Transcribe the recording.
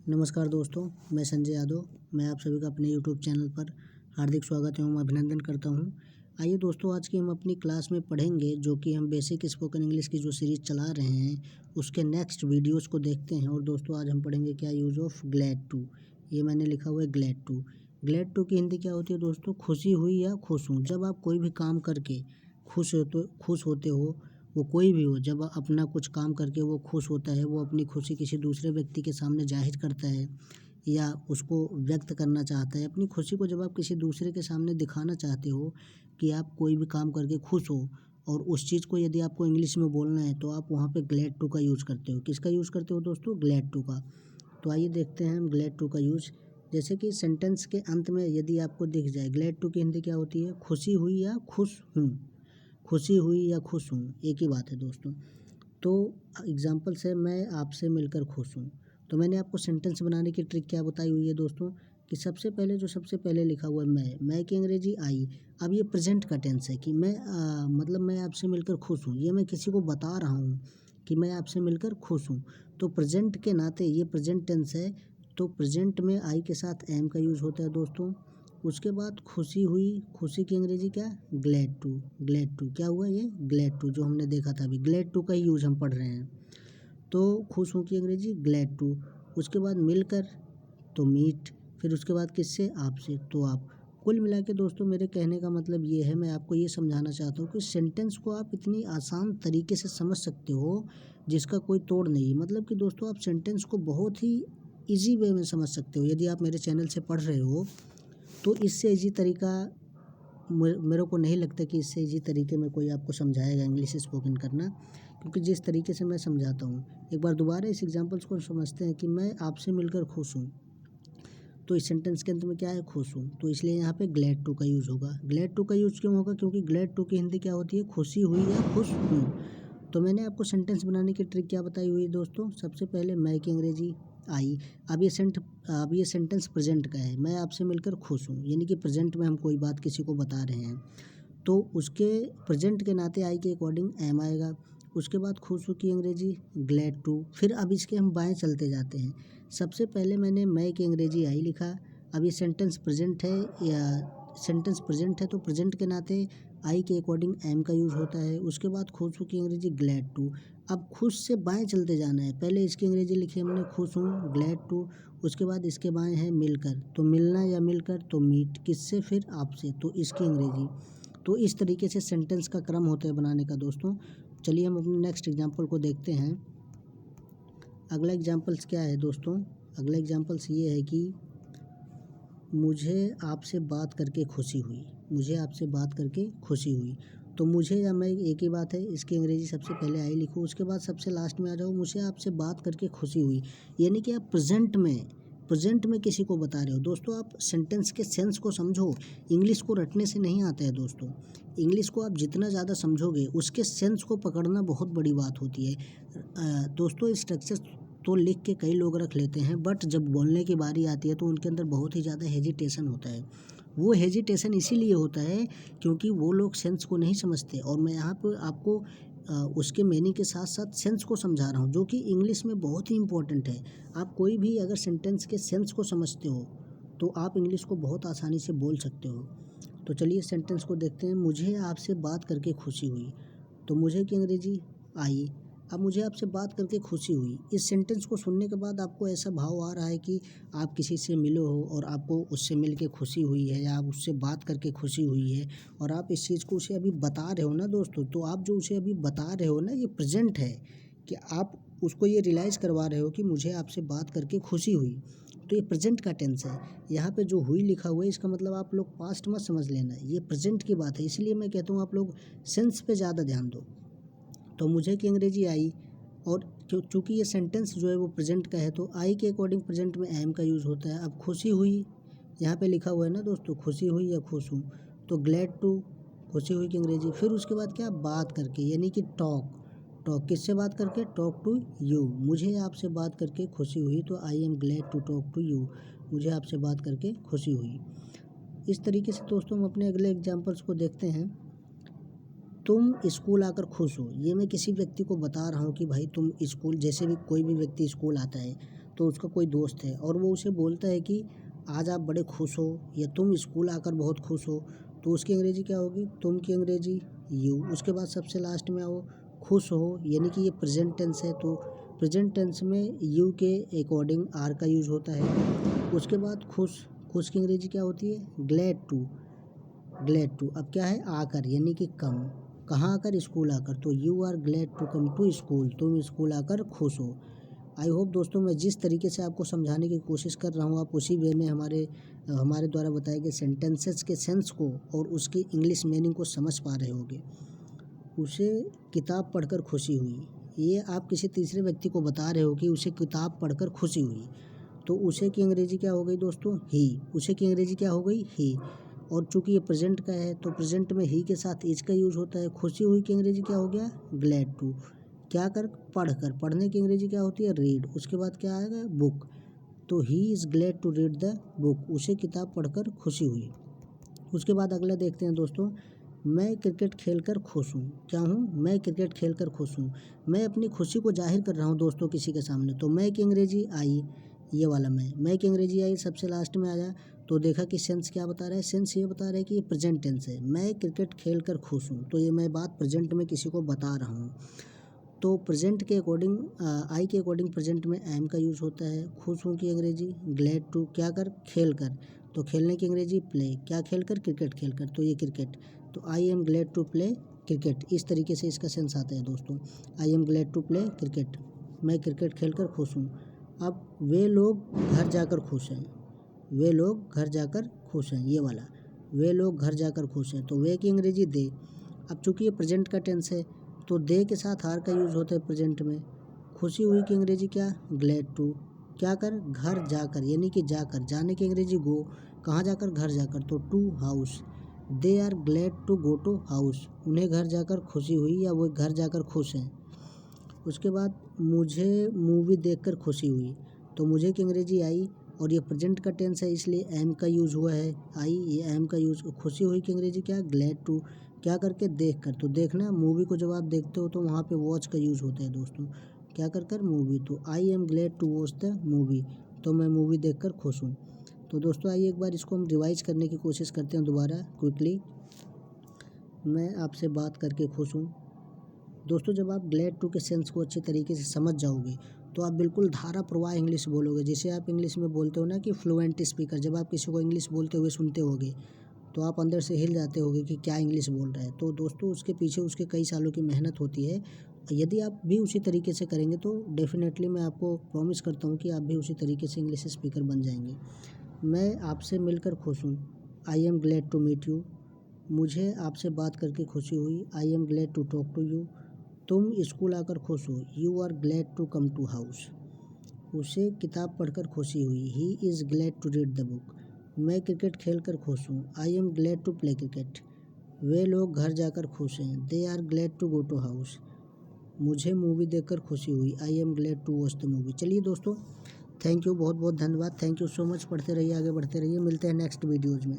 नमस्कार दोस्तों, मैं संजय यादव। मैं आप सभी का अपने यूट्यूब चैनल पर हार्दिक स्वागत एवं अभिनंदन करता हूं। आइए दोस्तों, आज की हम अपनी क्लास में पढ़ेंगे जो कि हम बेसिक स्पोकन इंग्लिश की जो सीरीज़ चला रहे हैं उसके नेक्स्ट वीडियोस को देखते हैं। और दोस्तों, आज हम पढ़ेंगे क्या यूज़ ऑफ ग्लैड टू। ये मैंने लिखा हुआ है ग्लैड टू। ग्लैड टू की हिंदी क्या होती है दोस्तों? खुशी हुई या खुश हूँ। जब आप कोई भी काम करके खुश होते हो, वो कोई भी हो, जब अपना कुछ काम करके वो खुश होता है, वो अपनी खुशी किसी दूसरे व्यक्ति के सामने जाहिर करता है या उसको व्यक्त करना चाहता है। अपनी खुशी को जब आप किसी दूसरे के सामने दिखाना चाहते हो कि आप कोई भी काम करके खुश हो, और उस चीज़ को यदि आपको इंग्लिश में बोलना है तो आप वहाँ पे ग्लैड टू का यूज़ करते हो। किसका यूज़ करते हो दोस्तों? ग्लैड टू का। तो आइए देखते हैं हम ग्लैड टू का यूज़। जैसे कि सेंटेंस के अंत में यदि आपको दिख जाए, ग्लैड टू की हिंदी क्या होती है? खुशी हुई या खुश हूँ। खुशी हुई या खुश हूँ, एक ही बात है दोस्तों। तो एग्जाम्पल्स है, मैं आपसे मिलकर खुश हूँ। तो मैंने आपको सेंटेंस बनाने की ट्रिक क्या बताई हुई है दोस्तों, कि सबसे पहले लिखा हुआ है मैं की अंग्रेजी आई। अब ये प्रेजेंट का टेंस है कि मतलब मैं आपसे मिलकर खुश हूँ। ये मैं किसी को बता रहा हूँ कि मैं आपसे मिलकर खुश हूँ। तो प्रेजेंट के नाते ये प्रेजेंट टेंस है, तो प्रेजेंट में आई के साथ एम का यूज़ होता है दोस्तों। उसके बाद खुशी हुई, खुशी की अंग्रेजी क्या? Glad to. ग्लैड टू क्या हुआ? ये ग्लैड टू जो हमने देखा था अभी, ग्लैड टू का ही यूज़ हम पढ़ रहे हैं। तो खुश हूँ की अंग्रेजी ग्लैड टू। उसके बाद मिलकर तो मीट, फिर उसके बाद किससे? आपसे, तो आप। कुल मिला के दोस्तों, मेरे कहने का मतलब ये है, मैं आपको ये समझाना चाहता हूँ कि सेंटेंस को आप इतनी आसान तरीके से समझ सकते हो जिसका कोई तोड़ नहीं। मतलब कि दोस्तों, आप सेंटेंस को बहुत ही ईजी वे में समझ सकते हो। यदि आप मेरे चैनल से पढ़ रहे हो तो इससे ईजी तरीका मेरे को नहीं लगता कि इससे ईजी तरीके में कोई आपको समझाएगा इंग्लिश स्पोकन करना, क्योंकि जिस तरीके से मैं समझाता हूँ। एक बार दोबारा इस एग्जांपल्स को समझते हैं कि मैं आपसे मिलकर खुश हूँ। तो इस सेंटेंस के अंत में क्या है? खुश हूँ। तो इसलिए यहाँ पे ग्लैड टू का यूज़ होगा। ग्लैड टू का यूज़ क्यों होगा? क्योंकि ग्लैड टू की हिंदी क्या होती है? खुशी हुई या खुश हूँ। तो मैंने आपको सेंटेंस बनाने की ट्रिक क्या बताई हुई है दोस्तों? सबसे पहले मैं की अंग्रेजी आई। अब ये सेंटेंस प्रेजेंट का है, मैं आपसे मिलकर खुश हूँ, यानी कि प्रेजेंट में हम कोई बात किसी को बता रहे हैं, तो उसके प्रेजेंट के नाते आई के अकॉर्डिंग एम आएगा। उसके बाद खुश हूँ की अंग्रेजी ग्लैड टू। फिर अब इसके हम बाएं चलते जाते हैं। सबसे पहले मैंने मैं की अंग्रेजी आई लिखा। अब ये सेंटेंस प्रेजेंट है, तो प्रेजेंट के नाते आई के अकॉर्डिंग एम का यूज़ होता है। उसके बाद खुश हूँ की अंग्रेजी ग्लैड टू। अब खुश से बाएं चलते जाना है। पहले इसकी अंग्रेजी लिखी हमने खुश हूँ ग्लैड टू। उसके बाद इसके बाएं है मिलकर, तो मिलना या मिलकर तो मीट, किससे? फिर आपसे, तो इसकी अंग्रेजी। तो इस तरीके से सेंटेंस का क्रम होता है बनाने का दोस्तों। चलिए हम अपने नेक्स्ट एग्जांपल को देखते हैं। अगला एग्जांपल्स क्या है दोस्तों? अगला एग्जांपल्स ये है कि मुझे आपसे बात करके खुशी हुई। मुझे आपसे बात करके खुशी हुई। तो मुझे या मैं एक ही बात है। इसकी अंग्रेजी सबसे पहले आई लिखो, उसके बाद सबसे लास्ट में आ जाओ, मुझे आपसे बात करके खुशी हुई। यानी कि आप प्रेजेंट में किसी को बता रहे हो। दोस्तों, आप सेंटेंस के सेंस को समझो। इंग्लिश को रटने से नहीं आता है दोस्तों। इंग्लिश को आप जितना ज़्यादा समझोगे उसके सेंस को पकड़ना बहुत बड़ी बात होती है। दोस्तों, स्ट्रक्चर तो लिख के कई लोग रख लेते हैं, बट जब बोलने की बारी आती है तो उनके अंदर बहुत ही ज़्यादा हेजिटेशन होता है। वो हेजिटेशन इसीलिए होता है क्योंकि वो लोग सेंस को नहीं समझते। और मैं यहाँ पर आपको उसके मीनिंग के साथ साथ सेंस को समझा रहा हूँ, जो कि इंग्लिश में बहुत ही इंपॉर्टेंट है। आप कोई भी अगर सेंटेंस के सेंस को समझते हो तो आप इंग्लिश को बहुत आसानी से बोल सकते हो। तो चलिए सेंटेंस को देखते हैं। मुझे आपसे बात करके खुशी हुई। तो मुझे की अंग्रेजी आई। अब मुझे आपसे बात करके खुशी हुई। इस सेंटेंस को सुनने के बाद आपको ऐसा भाव आ रहा है कि आप किसी से मिले हो और आपको उससे मिल के खुशी हुई है, या आप उससे बात करके खुशी हुई है, और आप इस चीज़ को उसे अभी बता रहे हो ना दोस्तों। तो आप जो उसे अभी बता रहे हो ना, ये प्रेजेंट है कि आप उसको ये रियलाइज़ करवा रहे हो कि मुझे आपसे बात करके खुशी हुई। तो ये प्रेजेंट का टेंस है। यहाँ पे जो हुई लिखा हुआ है इसका मतलब आप लोग पास्ट मत समझ लेना, ये प्रेजेंट की बात है। इसलिए मैं कहता हूँ आप लोग सेंस पे ज़्यादा ध्यान दो। तो मुझे की अंग्रेजी आई, और चूँकि ये सेंटेंस जो है वो प्रेजेंट का है तो आई के अकॉर्डिंग प्रेजेंट में एम का यूज़ होता है। अब खुशी हुई, यहाँ पे लिखा हुआ है ना दोस्तों, खुशी हुई या खुश हूँ, तो ग्लैड टू, खुशी हुई की अंग्रेजी। फिर उसके बाद क्या? बात करके, यानी कि टॉक। किससे बात करके? Talk to you. मुझे आपसे बात करके खुशी हुई, तो I am glad to talk to you. मुझे आपसे बात करके खुशी हुई। इस तरीके से दोस्तों हम अपने अगले एग्जाम्पल्स को देखते हैं। तुम स्कूल आकर खुश हो। ये मैं किसी व्यक्ति को बता रहा हूँ कि भाई तुम स्कूल, जैसे भी कोई भी व्यक्ति स्कूल आता है तो उसका कोई दोस्त है और वो उसे बोलता है कि आज आप बड़े खुश हो या तुम स्कूल आकर बहुत खुश हो, तो उसकी अंग्रेजी क्या होगी? तुम की अंग्रेजी यू। उसके बाद सबसे लास्ट में आओ खुश हो, यानी कि ये प्रेजेंट टेंस है, तो प्रेजेंट टेंस में यू के अकॉर्डिंग आर का यूज़ होता है। उसके बाद खुश, खुश की अंग्रेजी क्या होती है? Glad to. ग्लैड टू अब क्या है? आकर, यानी कि कम। कहाँ आकर? स्कूल आकर। तो you are glad to come to school, तुम स्कूल आकर खुश हो। आई होप दोस्तों मैं जिस तरीके से आपको समझाने की कोशिश कर रहा हूँ आप उसी वे में हमारे द्वारा बताए गए सेंटेंसेस के सेंस को और उसकी इंग्लिश मीनिंग को समझ पा रहे होगे। उसे किताब पढ़कर खुशी हुई, ये आप किसी तीसरे व्यक्ति को बता रहे हो कि उसे किताब पढ़कर खुशी हुई, तो उसे की अंग्रेजी क्या हो गई दोस्तों? ही। उसे की अंग्रेजी क्या हो गई? ही। और चूंकि ये प्रेजेंट का है तो प्रेजेंट में ही के साथ इज का यूज़ होता है। खुशी हुई की अंग्रेजी क्या हो गया? Glad to. क्या कर? पढ़कर। पढ़ने की अंग्रेजी क्या होती है? रीड। उसके बाद क्या आएगा? बुक। तो he is glad to read the book, उसे किताब पढ़कर खुशी हुई। उसके बाद अगला देखते हैं दोस्तों, मैं क्रिकेट खेलकर खुश हूँ। क्या हूँ? मैं क्रिकेट खेलकर खुश हूँ। मैं अपनी खुशी को जाहिर कर रहा हूँ दोस्तों किसी के सामने, तो मैं की अंग्रेजी आई, ये वाला मैं की अंग्रेजी आई सबसे लास्ट में आया। तो देखा कि सेंस क्या बता रहा है? सेंस ये बता रहा है कि ये प्रेजेंट टेंस है। मैं क्रिकेट खेलकर खुश हूँ, तो ये मैं बात प्रेजेंट में किसी को बता रहा हूँ। तो प्रेजेंट के अकॉर्डिंग आई के अकॉर्डिंग प्रेजेंट में एम का यूज़ होता है। खुश हूँ की अंग्रेजी ग्लैड टू। क्या कर? खेल कर। तो खेलने की अंग्रेजी प्ले। क्या खेल कर? क्रिकेट खेल कर, तो ये क्रिकेट। तो I am glad to play cricket, इस तरीके से इसका सेंस आता है दोस्तों। I am glad to play cricket, मैं क्रिकेट खेल कर खुश हूँ। अब वे लोग घर जाकर खुश हैं। वे लोग घर जाकर खुश हैं, ये वाला। वे लोग घर जाकर खुश हैं, तो वे की अंग्रेजी दे। अब चूंकि ये प्रेजेंट का टेंस है तो दे के साथ आर का यूज़ होता है प्रेजेंट में। खुशी हुई की अंग्रेजी क्या? Glad to. क्या कर? घर जाकर, यानी कि जाकर। जाने की अंग्रेजी गो। कहाँ जाकर? घर जाकर, तो to house. They are glad to go to house, उन्हें घर जाकर खुशी हुई या वो घर जाकर खुश हैं। उसके बाद मुझे मूवी देखकर खुशी हुई, तो मुझे की अंग्रेजी आई, और ये प्रेजेंट का टेंस है इसलिए एम का यूज़ हुआ है। आई, ये एम का यूज़। खुशी हुई की अंग्रेजी क्या? Glad to. क्या करके? देख कर। तो देखना, मूवी को जब आप देखते हो तो वहाँ पे वॉच का यूज़ होता है दोस्तों। क्या कर कर? मूवी। तो I am glad to watch the movie, तो मैं मूवी देख कर खुश हूँ। तो दोस्तों आइए एक बार इसको हम रिवाइज करने की कोशिश करते हैं दोबारा क्विकली। मैं आपसे बात करके खुश हूँ। दोस्तों जब आप ग्लैड टू के सेंस को अच्छे तरीके से समझ जाओगे तो आप बिल्कुल धारा प्रवाह इंग्लिश बोलोगे। जैसे आप इंग्लिश में बोलते हो ना कि फ्लुएंट स्पीकर, जब आप किसी को इंग्लिश बोलते हुए सुनते होगे तो आप अंदर से हिल जाते होगे कि क्या इंग्लिश बोल रहा है। तो दोस्तों उसके पीछे उसके कई सालों की मेहनत होती है। यदि आप भी उसी तरीके से करेंगे तो डेफिनेटली मैं आपको प्रॉमिस करता हूँ कि आप भी उसी तरीके से इंग्लिश स्पीकर बन जाएंगे। मैं आपसे मिलकर खुश हूँ। I am glad to meet you. मुझे आपसे बात करके खुशी हुई। I am glad to talk to you. तुम स्कूल आकर खुश हो। You are glad to come to house. उसे किताब पढ़कर खुशी हुई। He is glad to read the book. मैं क्रिकेट खेल कर खुश हूँ। I am glad to play cricket. वे लोग घर जाकर खुश हैं। They are glad to go to house. मुझे मूवी देखकर खुशी हुई। I am glad to watch the movie. चलिए दोस्तों, थैंक यू, बहुत बहुत धन्यवाद। Thank you so much. पढ़ते रहिए, आगे बढ़ते रहिए। मिलते हैं नेक्स्ट वीडियोज़ में।